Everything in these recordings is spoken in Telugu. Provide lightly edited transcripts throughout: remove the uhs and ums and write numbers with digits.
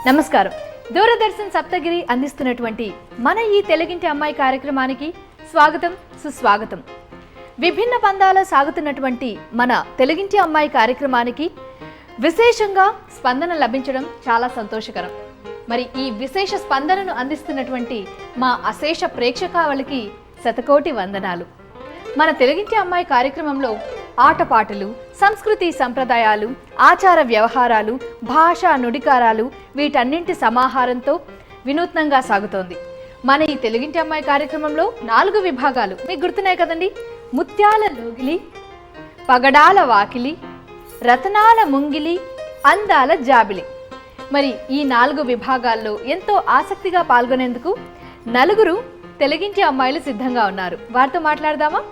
నమస్కారం. దూరదర్శన్ సప్తగిరి అందిస్తున్నటువంటి మన ఈ తెలుగింటి అమ్మాయి కార్యక్రమానికి స్వాగతం, సుస్వాగతం. విభిన్న పందాల సాగుతున్నటువంటి మన తెలుగింటి అమ్మాయి కార్యక్రమానికి విశేషంగా స్పందన లభించడం చాలా సంతోషకరం. మరి ఈ విశేష స్పందనను అందిస్తున్నటువంటి మా అశేష ప్రేక్షకావళికి శతకోటి వందనాలు. మన తెలుగింటి అమ్మాయి కార్యక్రమంలో ఆటపాటలు, సంస్కృతి సంప్రదాయాలు, ఆచార వ్యవహారాలు, భాషా నుడికారాలు వీటన్నింటి సమాహారంతో వినూత్నంగా సాగుతోంది. మన ఈ తెలుగింటి అమ్మాయి కార్యక్రమంలో 4 విభాగాలు మీకు గుర్తున్నాయి కదండి. ముత్యాల లోగిలి, పగడాల వాకిలి, రతనాల ముంగిలి, అందాల జాబిలి. మరి ఈ 4 విభాగాల్లో ఎంతో ఆసక్తిగా పాల్గొనేందుకు 4 తెలుగింటి అమ్మాయిలు సిద్ధంగా ఉన్నారు. వారితో మాట్లాడదామా?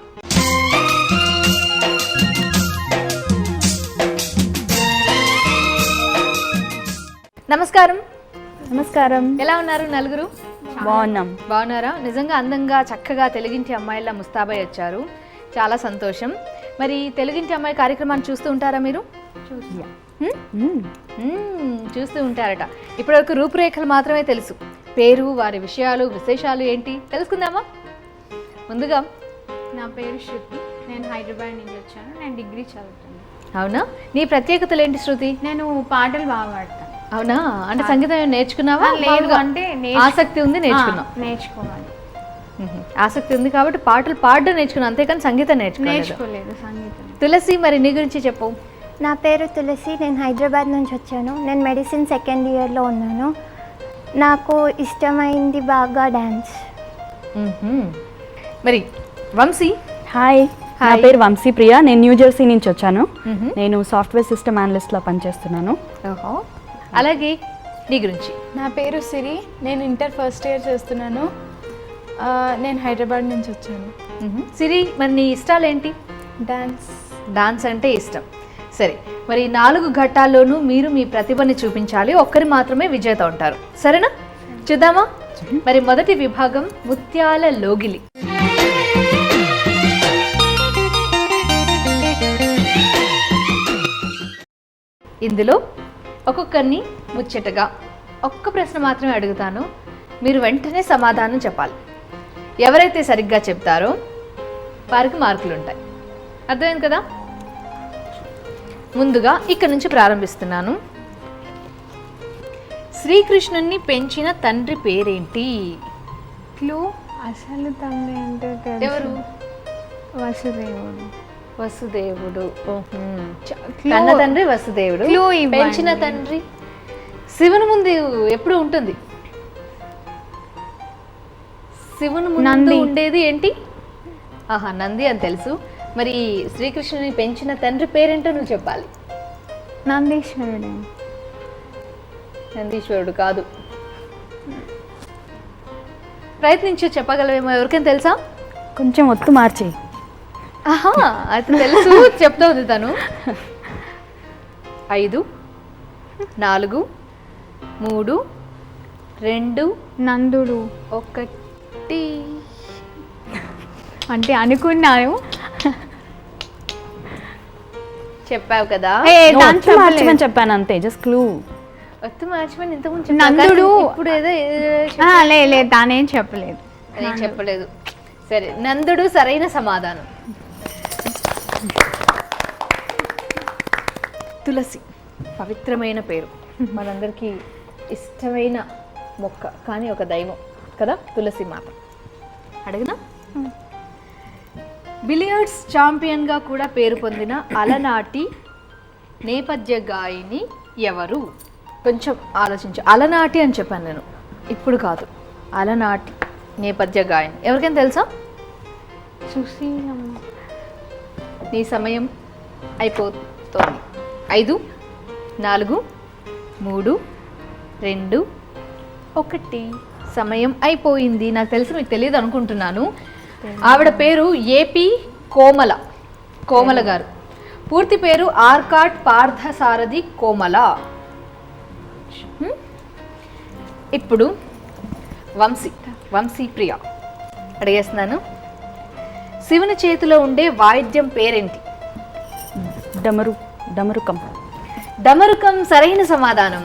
నమస్కారం. ఎలా ఉన్నారు 4? బాగున్నారా? నిజంగా అందంగా చక్కగా తెలుగింటి అమ్మాయిలా ముస్తాబై వచ్చారు. చాలా సంతోషం. మరి తెలుగింటి అమ్మాయి కార్యక్రమాన్ని చూస్తూ ఉంటారా మీరు? చూస్తూ ఉంటారట. ఇప్పటివరకు రూపురేఖలు మాత్రమే తెలుసు. పేరు, వారి విషయాలు, విశేషాలు ఏంటి తెలుసుకుందామా? ముందుగా నా పేరు శృతి. నేను హైదరాబాద్ నుంచి వచ్చాను. నేను డిగ్రీ చదువుతాను. అవునా? నీ ప్రత్యేకతలు ఏంటి శృతి? నేను పాటలు బాగా పాడతాను. అవునా? అంటే సంగీతం నేర్చుకున్నావా? లేదు, అంటే ఆసక్తి ఉంది, నేర్చుకోవాలి. ఆసక్తి ఉంది కాబట్టి పాటలు పాడడం నేర్చుకున్నాను, అంతేకాని సంగీతం నేర్చుకోలేదు. సంగీతం. తులసి, మరి నీ గురించి చెప్పు. నా పేరు తులసి. నేను హైదరాబాద్ నుంచి వచ్చాను. నేను మెడిసిన్ 2nd ఇయర్లో ఉన్నాను. నాకు ఇష్టమైంది బాగా డ్యాన్స్. మరి వంశీ. హాయ్, నా పేరు వంశీ ప్రియ. నేను న్యూ జెర్సీ నుంచి వచ్చాను. నేను సాఫ్ట్వేర్ సిస్టమ్ అనలిస్ట్లా పనిచేస్తున్నాను. అలాగే నీ గురించి? నా పేరు సిరి. నేను ఇంటర్ ఫస్ట్ ఇయర్ చేస్తున్నాను. నేను హైదరాబాద్ నుంచి వచ్చాను. సిరి, మరి నీ ఇష్టాలు ఏంటి? డాన్స్ అంటే ఇష్టం. సరే, మరి 4 ఘట్టాల్లోనూ మీరు మీ ప్రతిభని చూపించాలి. ఒక్కరు మాత్రమే విజేత ఉంటారు. సరేనా? చూద్దామా? మరి మొదటి విభాగం ముత్యాల లోగిలి. ఇందులో ఒక్కొక్కరిని ముచ్చటగా ఒక్క ప్రశ్న మాత్రమే అడుగుతాను. మీరు వెంటనే సమాధానం చెప్పాలి. ఎవరైతే సరిగ్గా చెప్తారో వారికి మార్కులు ఉంటాయి. అర్థమైంది కదా? ముందుగా ఇక్కడ నుంచి ప్రారంభిస్తున్నాను. శ్రీకృష్ణుని పెంచిన తండ్రి పేరేంటి? క్లూ. అసలు తండ్రి అంటే ఎవరు? వసుదేవుడు. వసుదేవుడు. కన్న తండ్రి వసుదేవుడు. పెంచిన తండ్రి శివుని ముందు ఎప్పుడు ఉంటుంది? శివుని ముందు ఉండేది ఏంటి? నంది అని తెలుసు. మరి శ్రీకృష్ణుని పెంచిన తండ్రి పేరేంటో నువ్వు చెప్పాలి. నందీశ్వరుడు. నందీశ్వరుడు కాదు. ప్రయత్నించు, చెప్పగలవేమో. ఎవరికైనా తెలుసా? కొంచెం ఒత్తు మార్చి. అయితే తెలుసు, చెప్తా ఉంది తను. 5, 4, 3, 2, నందుడు. 1 అంటే అనుకున్నాను. చెప్పావు కదా. మార్చమని చెప్పాను అంతే, జస్ట్ క్లూ. ఒత్తు మార్చమని ఇంతకుముందు నందుడు. ఇప్పుడు ఏదో లేదు, తానేం చెప్పలేదు. చెప్పలేదు. సరే, నందుడు సరైన సమాధానం. తులసి పవిత్రమైన పేరు, మనందరికీ ఇష్టమైన మొక్క, కానీ ఒక దైవం కదా తులసి మాత. అడిగినా? బిలియర్డ్స్ ఛాంపియన్గా కూడా పేరు పొందిన అలనాటి నేపథ్య గాయని ఎవరు? కొంచెం ఆలోచించు. అలనాటి అని చెప్పాను నేను, ఇప్పుడు కాదు. అలనాటి నేపథ్య గాయని ఎవరికైనా తెలుసా? సుశీలమ్మ. నీ సమయం అయిపోతుంది. 5, 4, 3, 2, 1 సమయం అయిపోయింది. నాకు తెలిసి మీకు తెలియదు అనుకుంటున్నాను. ఆవిడ పేరు ఏపీ కోమల గారు. పూర్తి పేరు ఆర్కాట్ పార్థసారథి కోమల. ఇప్పుడు వంశీ ప్రియ అడిగేస్తున్నాను. శివుని చేతిలో ఉండే వాయిద్యం పేరేంటి? డమరుకం. డమరుకం సరైన సమాధానం.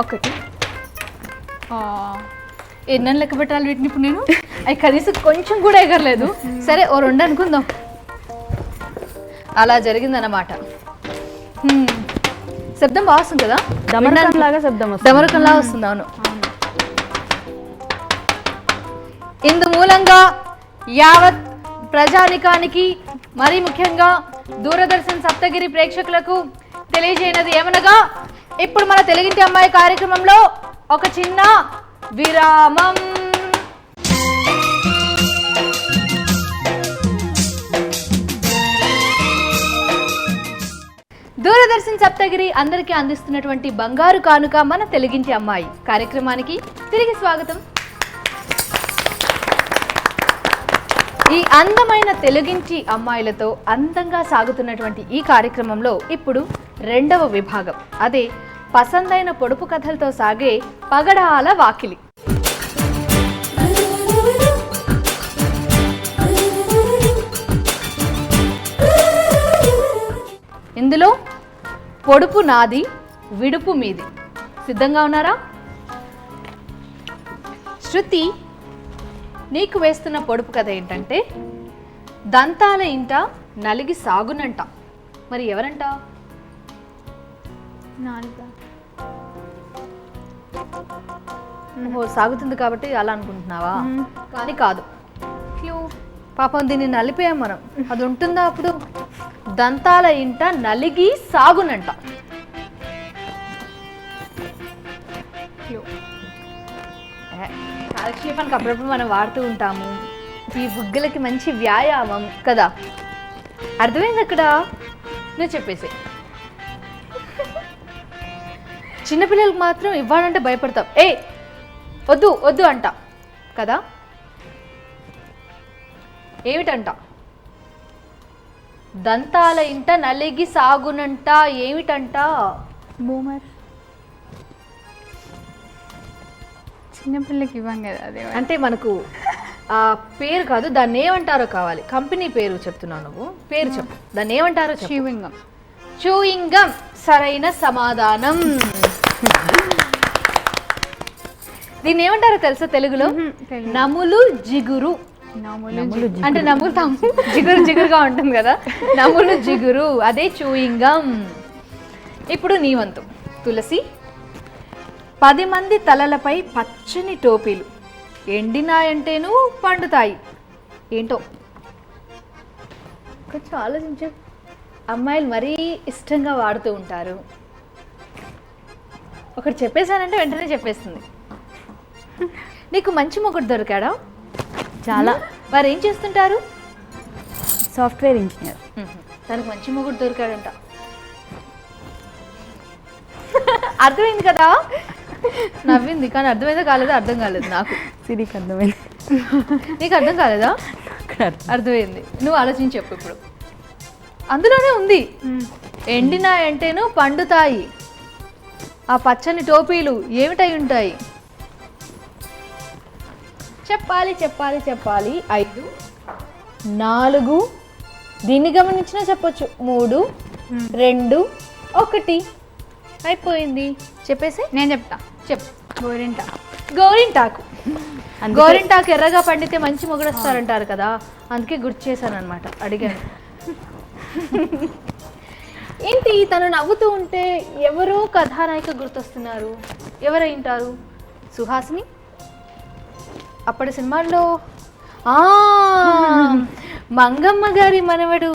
ఒకటి ఎన్నెన్ని లెక్క పెట్టాలి వీటిని ఇప్పుడు నేను? అవి కనీసం కొంచెం కూడా ఎగరలేదు. సరే ఓ 2 అనుకుందాం. అలా జరిగిందన్నమాట. శబ్దం బాగా వస్తుంది కదా, డమరకం లాగా శబ్దం వస్తుంది. డమరకంలా వస్తుంది. అవును. ఇందు మూలంగా యావత్ ప్రజానికానికి మరీ ముఖ్యంగా దూరదర్శన్ సప్తగిరి ప్రేక్షకులకు తెలియజేయనది ఏమనగా, ఇప్పుడు మన తెలుగింటి అమ్మాయి కార్యక్రమంలో ఒక చిన్న విరామం. దూరదర్శన్ సప్తగిరి అందరికీ అందిస్తున్నటువంటి బంగారు కానుక మన తెలుగింటి అమ్మాయి కార్యక్రమానికి తిరిగి స్వాగతం. ఈ అందమైన తెలుగింటి అమ్మాయిలతో అందంగా సాగుతున్నటువంటి ఈ కార్యక్రమంలో ఇప్పుడు 2వ విభాగం, అదే పసందైన పొడుపు కథలతో సాగే పగడాల వాకిలి. ఇందులో పొడుపు నాది, విడుపు మీది. సిద్ధంగా ఉన్నారా? శృతి, నీకు వేస్తున్న పొడుపు కథ ఏంటంటే, దంతాల ఇంట నలిగి సాగునంట. మరి ఎవరంట? నాలుగు. ఓహో, సాగుతుంది కాబట్టి అలా అనుకుంటున్నావా? కానీ కాదు. పాపం దీన్ని నలిపోయాం మనం. అది ఉంటుందా అప్పుడు? దంతాల ఇంట నలిగి సాగునంట. కాలక్షేపానికి అప్పుడప్పుడు మనం వాడుతూ ఉంటాము. ఈ బుగ్గలకి మంచి వ్యాయామం కదా. అర్థమైంది అక్కడ? నువ్వు చెప్పేసి. చిన్నపిల్లలకు మాత్రం ఇవ్వాలంటే భయపడతాం. వద్దు వద్దు అంట కదా. ఏమిటంట? దంతాల ఇంట నలిగి సాగునంట. ఏమిటంట? బూమర్. చిన్నపిల్లకి ఇవ్వం కదా అదే. అంటే మనకు ఆ పేరు కాదు, దాన్ని ఏమంటారో కావాలి. కంపెనీ పేరు చెప్తున్నావు నువ్వు. పేరు చెప్పు, దాన్ని ఏమంటారో. చూయింగం. చూయింగం సరైన సమాధానం. దీన్ని ఏమంటారో తెలుసా తెలుగులో? నములు జిగురు. అంటే నములుతాము, జిగురు జిగురుగా ఉంటుంది కదా, నములు జిగురు, అదే చూయింగం. ఇప్పుడు నీ వంతు తులసి. 10 మంది తలలపై పచ్చని టోపీలు ఎండినాయంటేను పండుతాయి. ఏంటో కొంచెం ఆలోచించు. అమ్మాయిలు మరీ ఇష్టంగా వాడుతూ ఉంటారు. ఒకటి చెప్పేశానంటే వెంటనే చెప్పేస్తుంది. నీకు మంచి మొగుడు దొరికాడా? చాలా. వారు ఏం చేస్తుంటారు? Software engineer. తనకు మంచి మొగుడు దొరికాడంట. అర్థమైంది కదా? నవ్వింది, కానీ అర్థమైందా కాలేదా అర్థం కాలేదు నాకు. సిరికి అర్థమైంది. నీకు అర్థం కాలేదా? అర్థమైంది. నువ్వు ఆలోచించి చెప్పు ఇప్పుడు. అందులోనే ఉంది. ఎండినాయంటేను పండుతాయి. ఆ పచ్చని టోపీలు ఏమిటై ఉంటాయి? చెప్పాలి చెప్పాలి చెప్పాలి. 5, 4, దీన్ని గమనించినా చెప్పొచ్చు. 3, 2, 1 అయిపోయింది. చెప్పేసి నేను చెప్తా. చెప్పు. గోరింటాకు. గోరింటాకు ఎర్రగా పండితే మంచి మొగుడు వస్తారంటారు కదా, అందుకే గుర్తు చేశాను అనమాట, అడిగాను. ఏంటి తను నవ్వుతూ ఉంటే ఎవరో కథానాయిక గుర్తొస్తున్నారు. ఎవరై ఉంటారు? సుహాసిని. అప్పటి సినిమాల్లో మంగమ్మ గారి మనవడు.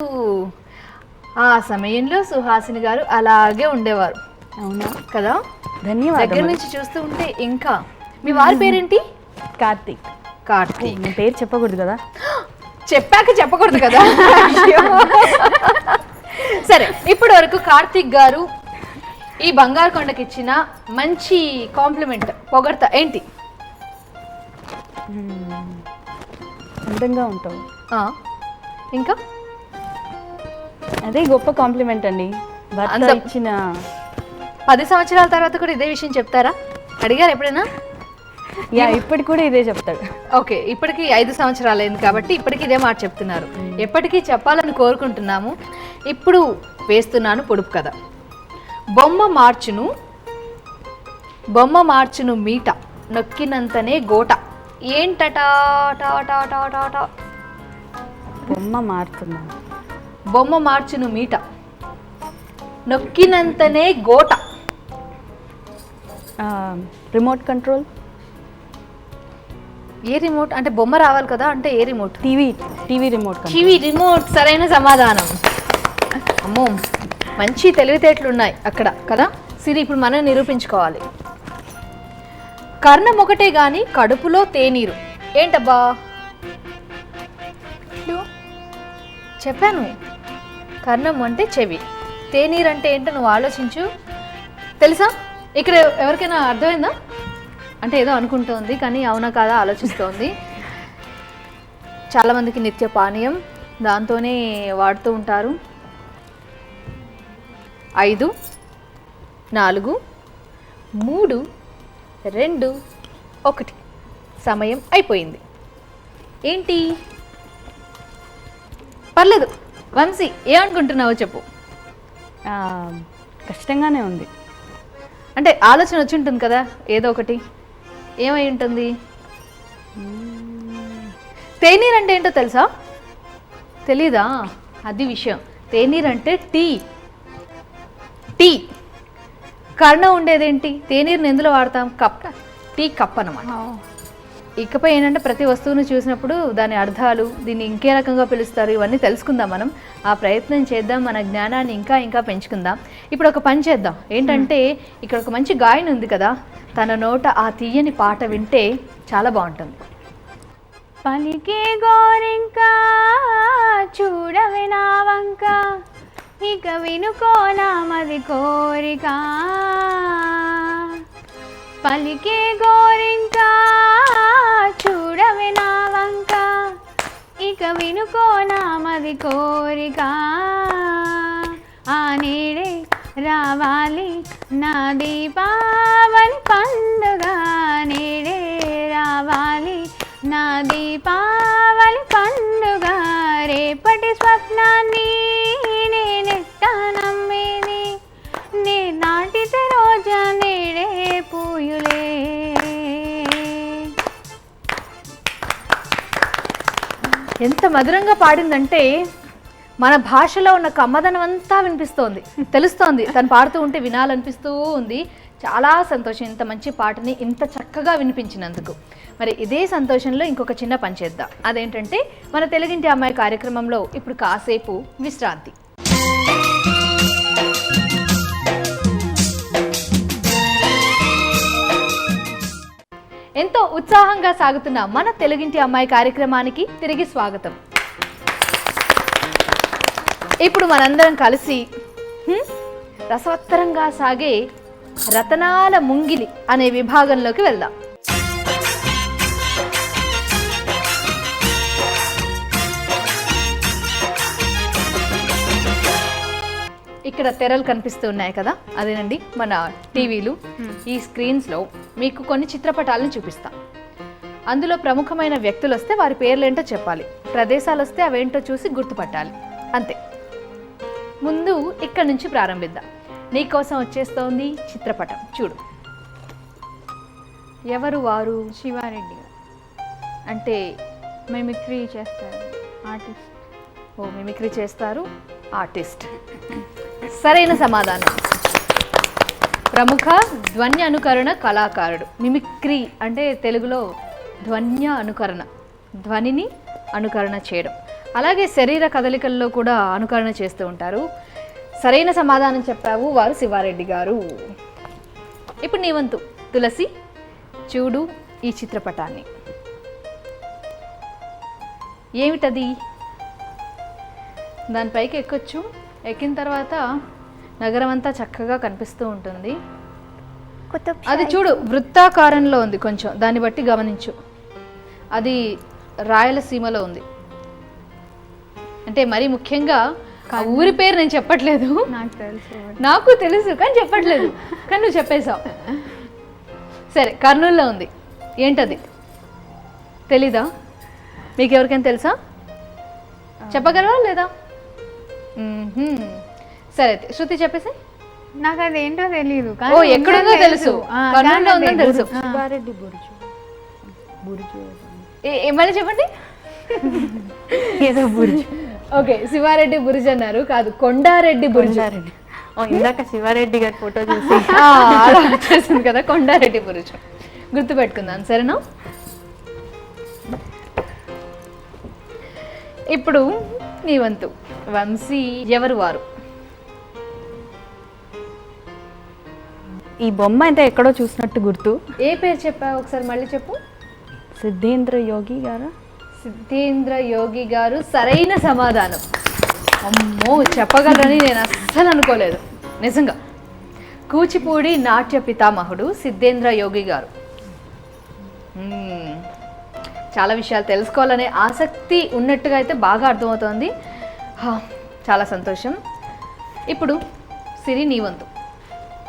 ఆ సమయంలో సుహాసిని గారు అలాగే ఉండేవారు. అవునా కదా? ధన్యవాదాలు. దగ్గర నుంచి చూస్తూ ఉంటే. ఇంకా మీ వారి పేరేంటి? కార్తీక్. కార్తీక్. మీ పేరు చెప్పకూడదు కదా. చెప్పాక చెప్పకూడదు కదా. సరే, ఇప్పటి వరకు కార్తీక్ గారు ఈ బంగారు కొండకి ఇచ్చిన మంచి కాంప్లిమెంట్, పొగడ్త ఏంటి? అందంగా ఉంటావు. ఇంకా అదే గొప్ప కాంప్లిమెంట్ అండి. భర్త ఇచ్చిన 10 సంవత్సరాల తర్వాత కూడా ఇదే విషయం చెప్తారా? అడిగారు ఎప్పుడైనా? ఇప్పటికి కూడా ఇదే చెప్తాడు. ఓకే, ఇప్పటికి 5 సంవత్సరాలు అయింది కాబట్టి ఇప్పటికి ఇదే మాట చెప్తున్నారు. ఎప్పటికీ చెప్పాలని కోరుకుంటున్నాము. ఇప్పుడు వేస్తున్నాను పొడుపు కథ. బొమ్మ మార్చును మీట నొక్కినంతనే గోట ఏంటట టా టా టా టా టా. బొమ్మ మారుతుందా? బొమ్మ మార్చును మీట నొక్కినంతనే గోట. Remote control. ఏ రిమోట్ అంటే బొమ్మ రావాలి కదా, అంటే ఏ remote? TV remote control. TV remote. సరైన సమాధానం. అమ్మో మంచి తెలివితేటలు ఉన్నాయి అక్కడ కదా. సిరి ఇప్పుడు మనం నిరూపించుకోవాలి. కర్ణం ఒకటే గాని కడుపులో తేనీరు ఏంటబ్బా? చెప్పాను, కర్ణం అంటే చెవి, తేనీరు అంటే ఏంటో నువ్వు ఆలోచించు. తెలుసా? ఇక్కడ ఎవరికైనా అర్థమైందా? అంటే ఏదో అనుకుంటోంది కానీ అవునా కాదా ఆలోచిస్తోంది. చాలామందికి నిత్య పానీయం, దాంతోనే వాడుతూ ఉంటారు. 5 4 3 2 1 సమయం అయిపోయింది. ఏంటి? పర్లేదు వంశీ, ఏమనుకుంటున్నావో చెప్పు. కష్టంగానే ఉంది. అంటే ఆలోచన వచ్చి ఉంటుంది కదా ఏదో ఒకటి. ఏమై ఉంటుంది? తేనీరు అంటే ఏంటో తెలుసా? తెలీదా? అది విషయం. తేనీరు అంటే టీ. కర్ణ ఉండేదేంటి? తేనీరుని ఎందులో వాడతాం? కప్. టీ కప్ అన్నమాట. ఇకపై ఏంటంటే ప్రతి వస్తువును చూసినప్పుడు దాని అర్థాలు, దీన్ని ఇంకే రకంగా పిలుస్తారు, ఇవన్నీ తెలుసుకుందాం మనం. ఆ ప్రయత్నం చేద్దాం, మన జ్ఞానాన్ని ఇంకా ఇంకా పెంచుకుందాం. ఇప్పుడు ఒక పని చేద్దాం. ఏంటంటే ఇక్కడ ఒక మంచి గాయని ఉంది కదా, తన నోట ఆ తీయని పాట వింటే చాలా బాగుంటుంది. పలికే గోరింక చూడవే నా వంక, ఇక వినుకోనా మది కోరిక. పలికే గోరింక చూడవే నా వంక, ఇక వినుకోనా మది కోరిక. ఆ నేడే రావాలి నా దీపావళి పండుగ, నేడే రావాలి నా దీపావళి పండుగ. రేపటి స్వప్నాన్ని నేనెట్టా నమ్మేది, నే నాటితే రోజా నేడే పూయులే. ఎంత మధురంగా పాడిందంటే మన భాషలో ఉన్న కమ్మదనం అంతా వినిపిస్తోంది, తెలుస్తోంది. తను పాడుతూ ఉంటే వినాలనిపిస్తూ ఉంది. చాలా సంతోషం ఇంత మంచి పాటని ఇంత చక్కగా వినిపించినందుకు. మరి ఇదే సంతోషంలో ఇంకొక చిన్న పని చేద్దాం. అదేంటంటే మన తెలుగింటి అమ్మాయి కార్యక్రమంలో ఇప్పుడు కాసేపు విశ్రాంతి. ఎంతో ఉత్సాహంగా సాగుతున్న మన తెలుగింటి అమ్మాయి కార్యక్రమానికి తిరిగి స్వాగతం. ఇప్పుడు మనందరం కలిసి రసవత్తరంగా సాగే రతనాల ముంగిలి అనే విభాగంలోకి వెళ్దాం. ఇక్కడ తెరలు కనిపిస్తూ ఉన్నాయి కదా, అదేనండి మన టీవీలు. ఈ స్క్రీన్స్లో మీకు కొన్ని చిత్రపటాలను చూపిస్తాం. అందులో ప్రముఖమైన వ్యక్తులు వస్తే వారి పేర్లేంటో చెప్పాలి, ప్రదేశాలు వస్తే అవేంటో చూసి గుర్తుపట్టాలి, అంతే. ముందు ఇక్కడ నుంచి ప్రారంభిద్దాం. నీకోసం వచ్చేస్తోంది చిత్రపటం, చూడు. ఎవరు వారు? శివారెడ్డి గారు అంటే మిమిక్రీ చేస్తారు, ఆర్టిస్ట్. ఓ మిమిక్రీ చేస్తారు, ఆర్టిస్ట్. సరైన సమాధానం. ప్రముఖ ధ్వన్య అనుకరణ కళాకారుడు. మిమిక్రీ అంటే తెలుగులో ధ్వన్య అనుకరణ, ధ్వనిని అనుకరణ చేయడం. అలాగే శరీర కదలికల్లో కూడా అనుకరణ చేస్తూ ఉంటారు. సరైన సమాధానం చెప్పావు, వారు శివారెడ్డి గారు. ఇప్పుడు నీ వంతు తులసి, చూడు ఈ చిత్రపటాన్ని. ఏమిటది? దానిపైకి ఎక్కొచ్చు. ఎక్కిన తర్వాత నగరం అంతా చక్కగా కనిపిస్తూ ఉంటుంది. అది చూడు వృత్తాకారంలో ఉంది, కొంచెం దాన్ని బట్టి గమనించు. అది రాయలసీమలో ఉంది. అంటే మరీ ముఖ్యంగా ఆ ఊరి పేరు నేను చెప్పట్లేదు, నాకు తెలుసు కానీ చెప్పట్లేదు, కానీ నువ్వు చెప్పేశావు. సరే, కర్నూలులో ఉంది. ఏంటది? తెలీదా? మీకు ఎవరికైనా తెలుసా? చెప్పగలవా లేదా? సరే అయితే శృతి చెప్పేసి. నాకు అదేంటో తెలియదు ఓ ఎక్కడుందో తెలుసు, కర్నూలులో ఉందని తెలుసు. శివారెడ్డి బురుజు మళ్ళీ చెప్పండి. ఏదో బురుజు. ఓకే, శివారెడ్డి బురుజు అన్నారు, కాదు కొండారెడ్డి బురుజు. ఇందాక శివారెడ్డి గారి ఫోటో చూసి అలా వచ్చేసింది కదా, కొండారెడ్డి బురుజు. గుర్తుపెట్టుకుందాం, సరేనా? ఇప్పుడు నీ వంతు. వంశీ, ఎవరు వారు? ఈ బొమ్మ అయితే ఎక్కడో చూసినట్టు గుర్తు. ఏ పేరు చెప్పావు ఒకసారి మళ్ళీ చెప్పు. సిద్ధేంద్ర యోగి గారా? సిద్ధేంద్ర యోగి గారు సరైన సమాధానం. అమ్మో, చెప్పగలరని నేను అస్సలు అనుకోలేదు నిజంగా. కూచిపూడి నాట్య పితామహుడు సిద్ధేంద్ర యోగి గారు. చాలా విషయాలు తెలుసుకోవాలనే ఆసక్తి ఉన్నట్టుగా అయితే బాగా అర్థమవుతోంది. చాలా సంతోషం. ఇప్పుడు సిరి, నీ వంతు.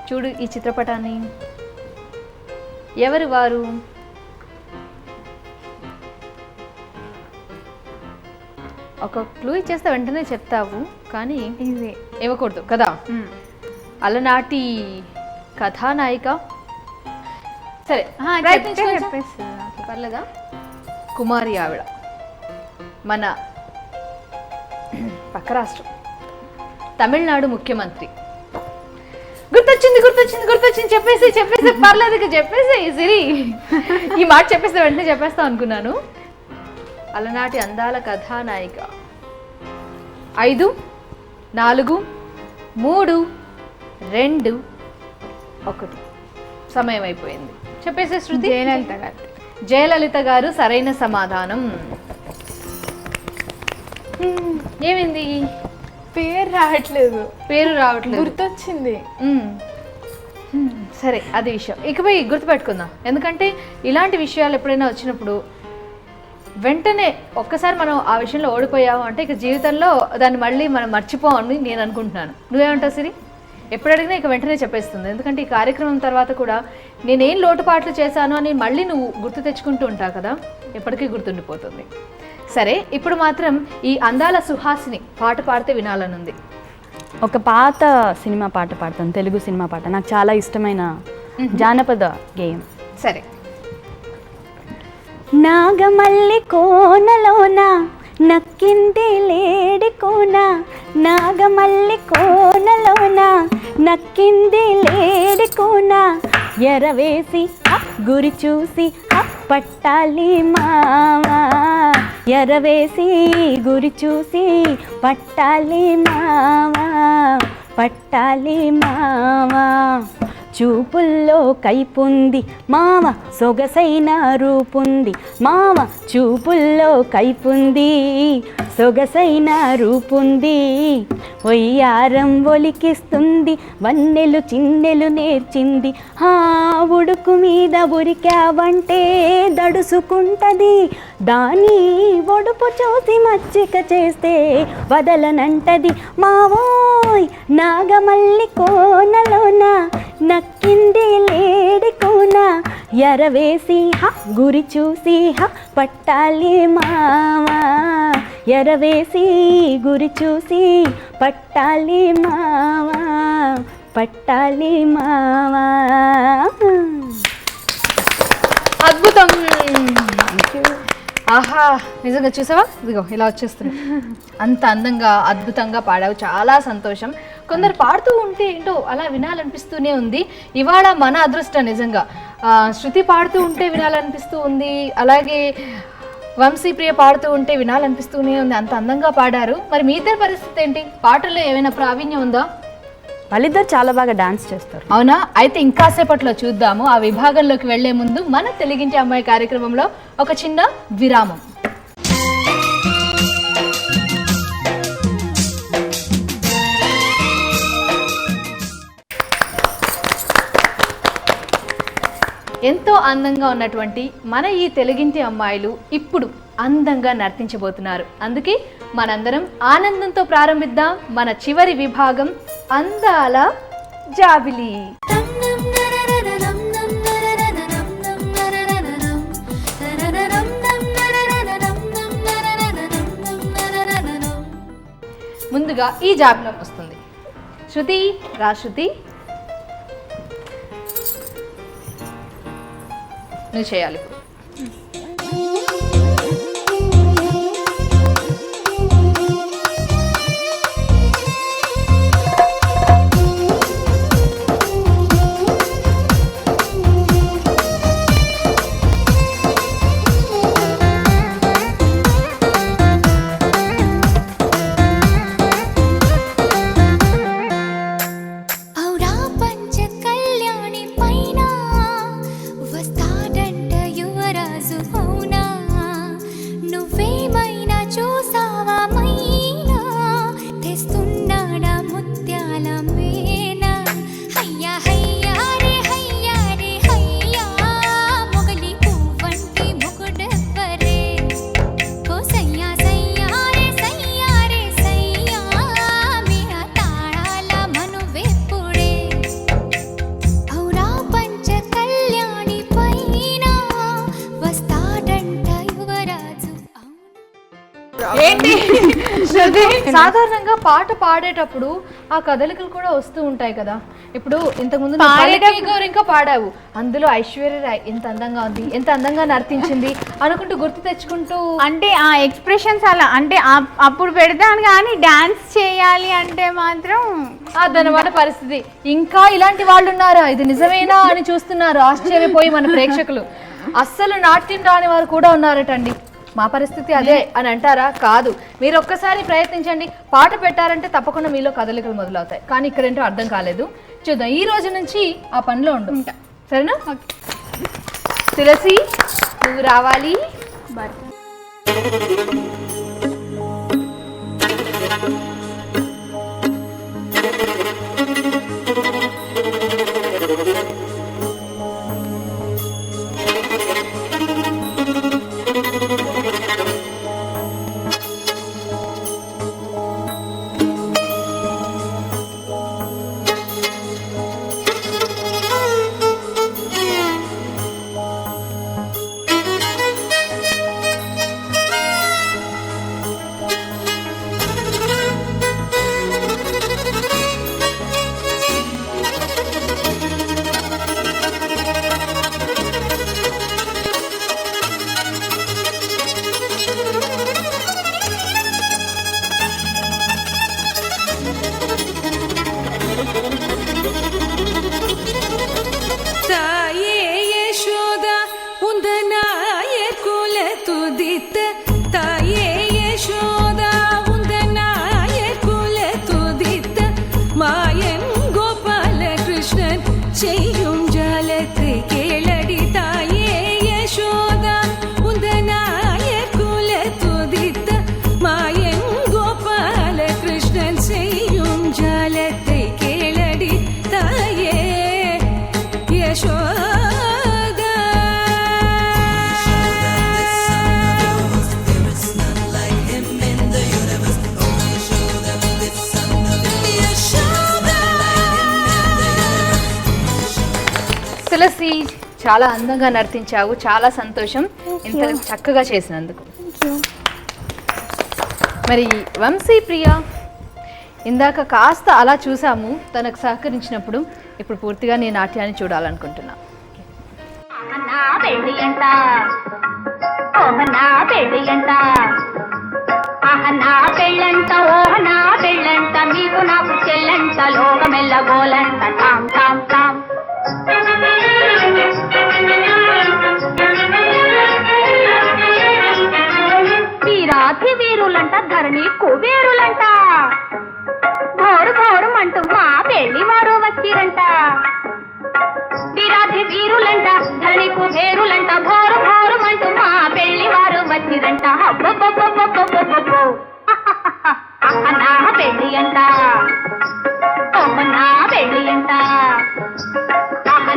చూడు ఈ చిత్రపటాన్ని. ఎవరు వారు? ఒక క్లూ ఇచ్చేస్తే వెంటనే చెప్తావు, కానీ ఈజీ. ఇవ్వకూడదు కదా. అలనాటి కథానాయిక. సరే, ప్రయత్నించుకోవచ్చా? చెప్పేస్తుంది నాకు. పర్లేదా? కుమారి ఆవిడ, మన పక్క రాష్ట్రం తమిళనాడు ముఖ్యమంత్రి. గుర్తొచ్చింది గుర్తొచ్చింది గుర్తొచ్చింది, చెప్పేసి పర్లేదు, ఇక చెప్పేసి సిరి. ఈ మాట చెప్పేస్తే వెంటనే చెప్పేస్తాం అనుకున్నాను. అలనాటి అందాల కథానాయిక. 5, 4, 3, 2, 1 సమయం అయిపోయింది. చెప్పేసే శృతి. జయలలిత గారు. జయలలిత గారు సరైన సమాధానం. ఏమైంది? పేరు రావట్లేదు, పేరు రావట్లేదు. గుర్తొచ్చింది. సరే, అది విషయం. ఇకపై గుర్తుపెట్టుకుందాం, ఎందుకంటే ఇలాంటి విషయాలు ఎప్పుడైనా వచ్చినప్పుడు వెంటనే ఒక్కసారి మనం ఆ విషయంలో ఓడిపోయాము అంటే ఇక జీవితంలో దాన్ని మళ్ళీ మనం మర్చిపోవని నేను అనుకుంటున్నాను. నువ్వేమంటావు సిరి? ఎప్పుడు అడిగినా ఇక వెంటనే చెప్పేస్తుంది, ఎందుకంటే ఈ కార్యక్రమం తర్వాత కూడా నేనేం లోటుపాట్లు చేశాను అని మళ్ళీ నువ్వు గుర్తు తెచ్చుకుంటూ ఉంటావు కదా, ఎప్పటికీ గుర్తుండిపోతుంది. సరే, ఇప్పుడు మాత్రం ఈ అందాల సుహాసిని పాట పాడితే వినాలనుంది. ఒక పాత సినిమా పాట పాడతాను, తెలుగు సినిమా పాట, నాకు చాలా ఇష్టమైన జానపద గేయం. సరే. నాగమల్లి కోనలోన నక్కింది లేడి కోన, నాగమల్లి కోనలోన నక్కింది లేడి కోన, ఎరవేసి గురి చూసి పట్టాలి మావా, ఎరవేసి గురి చూసి పట్టాలి మావా, పట్టాలి మావా, చూపుల్లో కైపుంది మావ సొగసైన రూపుంది, మావ చూపుల్లో కైపుంది సొగసైన రూపుంది, ఒయ్యారం ఒలికిస్తుంది వన్నెలు చిన్నెలు నేర్చింది, ఆ ఉడుకు మీద ఉరికావంటే దడుసుకుంటది, దాని ఒడుపు చూసి మచ్చిక చేస్తే వదలనంటది, మావోయ్ నాగమల్లి కోనలోన నక్కింది లేడి కోన, ఎరవేసి గురి చూసి పట్టాలి మావా, ఎరవేసి గురి చూసి పట్టాలి మావా, పట్టాలి మావా. అద్భుతం. ఆహా, నిజంగా చూసావా? ఇదిగో ఇలా వచ్చేస్తుంది. అంత అందంగా అద్భుతంగా పాడావు, చాలా సంతోషం. కొందరు పాడుతూ ఉంటే ఏంటో అలా వినాలనిపిస్తూనే ఉంది. ఇవాళ మన అదృష్టం నిజంగా. శృతి పాడుతూ ఉంటే వినాలనిపిస్తూ ఉంది, అలాగే వంశీప్రియ పాడుతూ ఉంటే వినాలనిపిస్తూనే ఉంది. అంత అందంగా పాడారు. మరి మీ ఇద్దరి పరిస్థితి ఏంటి? పాటల్లో ఏమైనా ప్రావీణ్యం ఉందా? వాళ్ళిద్దరు చాలా బాగా డాన్స్ చేస్తారు. అవునా? అయితే ఇంకాసేపట్లో చూద్దాము. ఆ విభాగంలోకి వెళ్లే ముందు మన తెలుగింటి అమ్మాయి కార్యక్రమంలో ఒక చిన్న విరామం. ఎంతో అందంగా ఉన్నటువంటి మన ఈ తెలుగింటి అమ్మాయిలు ఇప్పుడు అందంగా నర్తించబోతున్నారు. అందుకే మనందరం ఆనందంతో ప్రారంభిద్దాం మన చివరి విభాగం, అందాల జాబిలి. ముందుగా ఈ జాబిలం వస్తుంది. శృతి రా, శృతి నువ్వు చేయాలి. సాధారణంగా పాట పాడేటప్పుడు ఆ కదలికలు కూడా వస్తూ ఉంటాయి కదా. ఇప్పుడు ఇంతకుముందు ఇంకా పాడావు, అందులో ఐశ్వర్య రాయ్ ఎంత అందంగా ఉంది, ఎంత అందంగా నర్తించింది అనుకుంటూ గుర్తు తెచ్చుకుంటూ, అంటే ఆ ఎక్స్ప్రెషన్స్ అలా అంటే అప్పుడు పెడతాను కానీ డాన్స్ చేయాలి అంటే మాత్రం అదనమాట పరిస్థితి. ఇంకా ఇలాంటి వాళ్ళు ఉన్నారా, ఇది నిజమేనా అని చూస్తున్నారు ఆశ్చర్యపోయి మన ప్రేక్షకులు. అస్సలు నాట్యం రాని వారు కూడా ఉన్నారటండి. మా పరిస్థితి అదే అని అంటారా? కాదు, మీరు ఒక్కసారి ప్రయత్నించండి. పాట పెట్టారంటే తప్పకుండా మీలో కదలికలు మొదలవుతాయి. కానీ ఇక్కడేంటో అర్థం కాలేదు. చూద్దాం, ఈ రోజు నుంచి ఆ పనిలో ఉండు, సరేనా? తులసి, నువ్వు రావాలి. తులసి, చాలా అందంగా నర్తించావు, చాలా సంతోషం ఇంత చక్కగా చేసినందుకు. మరి వంశీ ప్రియ, ఇందాక కాస్త అలా చూసాము తనకు సహకరించినప్పుడు, ఇప్పుడు పూర్తిగా నీ నాట్యాన్ని చూడాలనుకుంటున్నా. వీరాధి వీరులంట, ధరణి కుబేరులంట, ఘోరు ఘోరుమంటూ మా పెళ్లి వారు వచ్చిరంట. వీరాధి వీరులంట, ధరణి కుబేరులంట, ఘోరు ఘోరుమంటూ మా పెళ్లి వారు వచ్చిరంట. నా పెళ్లి అంట, నా పెళ్లి అంట,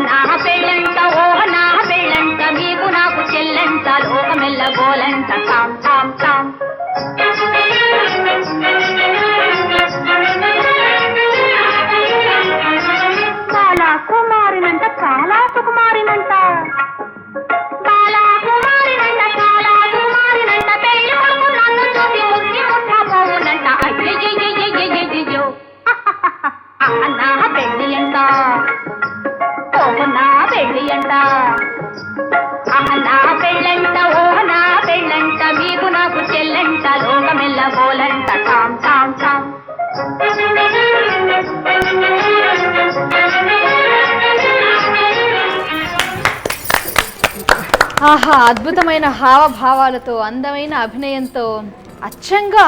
నా పెళ్ళంట, ఓహ నా పెళ్ళంట, మీకు నాకు చెల్లంట, లోకమెల్ల గోలంట. తాం తాం తాం బాలా కుమారినంట, చాలా సుకుమారినంట, బాలా కుమారినంట, చాలా సుకుమారినంట, పెళ్లి కొడుకు నన్ను చూసి ముక్కి ముట్టబోవునంట. అయ్యయ్యో నా పెళ్లి అంట, ఓ నా పెళ్లి అంట, ఆహా, అద్భుతమైన హావభావాలతో అందమైన అభినయంతో అచ్చంగా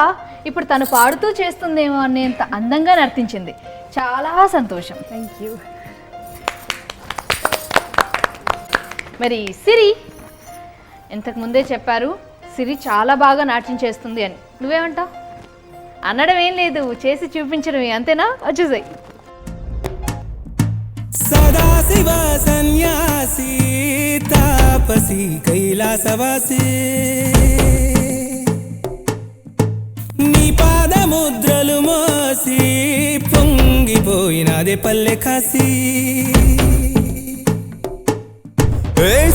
ఇప్పుడు తను పాడుతూ చేస్తుందేమో అనేంత అందంగా నర్తించింది. చాలా సంతోషం. Thank you. మరి సిరి, ఇంతకు ముందే చెప్పారు సిరి చాలా బాగా నాట్యం చేస్తుంది అని. నువ్వేమంటావు? అనడం ఏం లేదు, చేసి చూపించడమే, అంతేనా? వచ్చేసాయి. సదాశివ సన్యాసి తాపసి కైలాసవాసి నీ పాదముద్రలు మోసి పొంగిపోయినదే పల్లె కాసి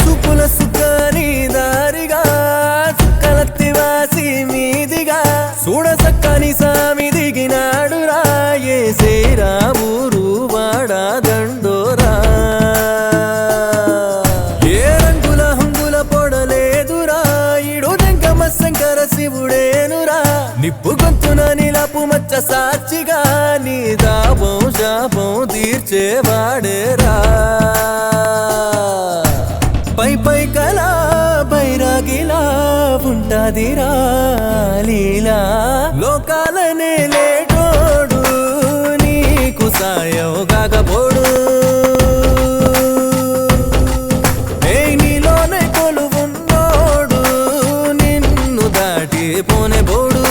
సుపుల సుఖాని దారిగా చుక్కలత్తి వాసి మీదిగా చూడ సక్కని సామి దిగినాడు రాయే శ్రీరామురు వాడా దండోరా ఏ రంగుల హంగుల పొడలేదురా ఇడు వెంకమ శంకర శివుడేనురా నిప్పు గొంతున నిలపు మచ్చ సాక్షిగా నీ దాపం శాపం తీర్చేవాడేరా పై పై కలా బైరాగిలా ఉంటాదిరా లీలా లోకాలనే లేటోడు నీకు సాయం కాకపోడు నీలోనే కొలువున్నోడు నిన్ను దాటి పోనే బోడు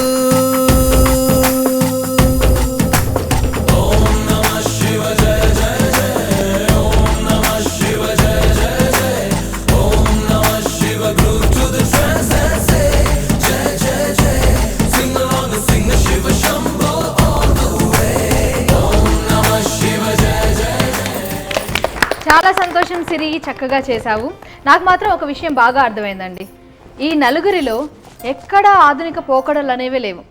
చాలా సంతోషం సిరి, చక్కగా చేశావు. నాకు మాత్రం ఒక విషయం బాగా అర్థమైందండి. ఈ నలుగురిలో ఎక్కడ ఆధునిక పోకడలు అనేవి లేవు.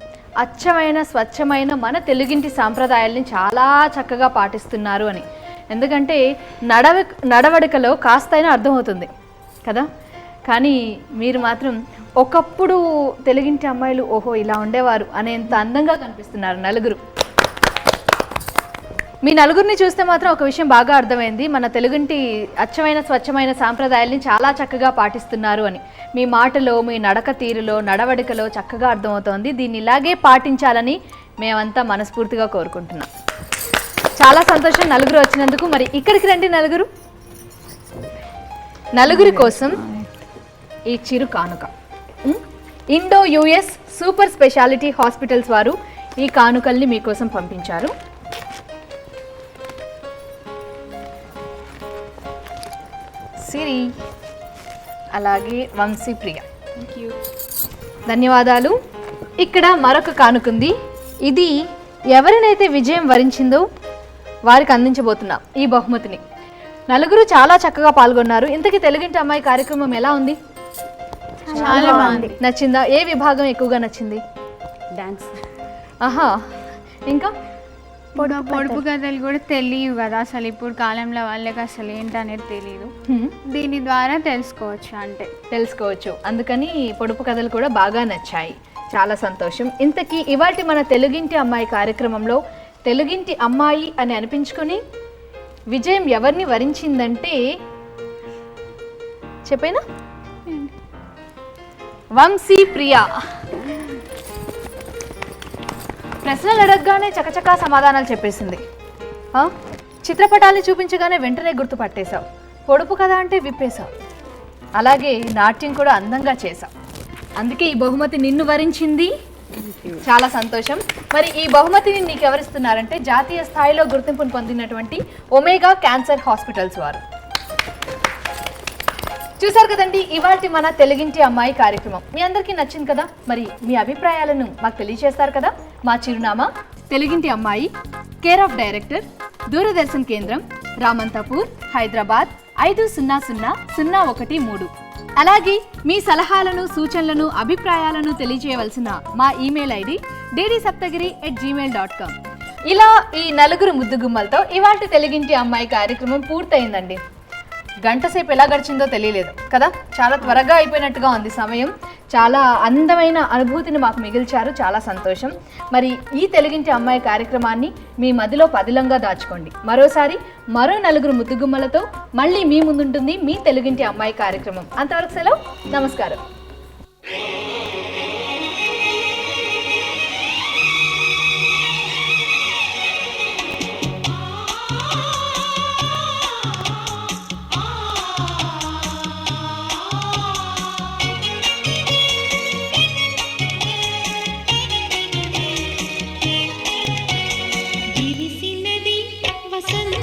అచ్చమైన స్వచ్ఛమైన మన తెలుగింటి సాంప్రదాయాల్ని చాలా చక్కగా పాటిస్తున్నారు అని. ఎందుకంటే నడవడికలో కాస్తైనా అర్థమవుతుంది కదా. కానీ మీరు మాత్రం ఒకప్పుడు తెలుగింటి అమ్మాయిలు ఓహో ఇలా ఉండేవారు అనేంత అందంగా కనిపిస్తున్నారు నలుగురు. మీ నలుగురిని చూస్తే మాత్రం ఒక విషయం బాగా అర్థమైంది, మన తెలుగుంటి అచ్చమైన స్వచ్ఛమైన సాంప్రదాయాల్ని చాలా చక్కగా పాటిస్తున్నారు అని. మీ మాటలో, మీ నడక తీరులో, నడవడికలో చక్కగా అర్థమవుతోంది. దీన్ని ఇలాగే పాటించాలని మేమంతా మనస్ఫూర్తిగా కోరుకుంటున్నాం. చాలా సంతోషం నలుగురు వచ్చినందుకు. మరి ఇక్కడికి రండి నలుగురు. నలుగురి కోసం ఈ చిరు కానుక Indo US super speciality hospitals వారు ఈ కానుకల్ని మీకోసం పంపించారు. సిరి, అలాగే వంశీప్రియ, ధన్యవాదాలు. ఇక్కడ మరొక కానుకుంది. ఇది ఎవరినైతే విజయం వరించిందో వారికి అందించబోతున్నాం ఈ బహుమతిని. నలుగురు చాలా చక్కగా పాల్గొన్నారు. ఇంతకీ తెలుగింటి అమ్మాయి కార్యక్రమం ఎలా ఉంది? చాలా బాగుంది. నచ్చిందా? ఏ విభాగం ఎక్కువగా నచ్చింది? డాన్స్. ఆహా, ఇంకా పొడుపు కథలు కూడా తెలియవు కదా అసలు, ఇప్పుడు కాలంలో వాళ్ళకి అసలు ఏంటనేది తెలియదు. దీని ద్వారా తెలుసుకోవచ్చు. అందుకని పొడుపు కథలు కూడా బాగా నచ్చాయి. చాలా సంతోషం. ఇంతకీ ఇవాల్టి మన తెలుగింటి అమ్మాయి కార్యక్రమంలో తెలుగింటి అమ్మాయి అని అనిపించుకొని విజయం ఎవరిని వరించిందంటే చెప్పేనా? వంశీప్రియ. ప్రశ్నలు అడగగానే చకచకా సమాధానాలు చెప్పేసింది. చిత్రపటాన్ని చూపించగానే వెంటనే గుర్తుపట్టేశావు. పొడుపు కథ అంటే విప్పేశావు. అలాగే నాట్యం కూడా అందంగా చేశావు. అందుకే ఈ బహుమతి నిన్ను వరించింది. చాలా సంతోషం. మరి ఈ బహుమతిని నీకు ఎవరిస్తున్నారంటే జాతీయ స్థాయిలో గుర్తింపును పొందినటువంటి ఒమేగా క్యాన్సర్ హాస్పిటల్స్ వారు. చూసారు కదండి ఇవాల్టి మన తెలుగింటి అమ్మాయి కార్యక్రమం. మీ అందరికీ నచ్చింది కదా? మరి మీ అభిప్రాయాలను మాకు తెలియజేస్తారు కదా? మా చిరునామా తెలుగింటి అమ్మాయి, కేర్ ఆఫ్ డైరెక్టర్, దూరదర్శన్ కేంద్రం, రామంతపూర్, హైదరాబాద్ 500013. అలాగే మీ సలహాలను, సూచనలను, అభిప్రాయాలను తెలియజేయవలసిన మా ఈమెయిల్ ఐడి ddSaptagiri@gmail.com. ఇలా ఈ నలుగురు ముద్దుగుమ్మలతో ఇవాల్టి తెలుగింటి అమ్మాయి కార్యక్రమం పూర్తయిందండి. గంట సేపు ఎలా గడిచిందో తెలియలేదు కదా. చాలా త్వరగా అయిపోయినట్టుగా ఉంది సమయం. చాలా అందమైన అనుభూతిని మాకు మిగిల్చారు. చాలా సంతోషం. మరి ఈ తెలుగింటి అమ్మాయి కార్యక్రమాన్ని మీ మదిలో పదిలంగా దాచుకోండి. మరోసారి మరో నలుగురు ముద్దుగుమ్మలతో మళ్ళీ మీ ముందుంటుంది మీ తెలుగింటి అమ్మాయి కార్యక్రమం. అంతవరకు సెలవు. నమస్కారం. విరిసినది వసంత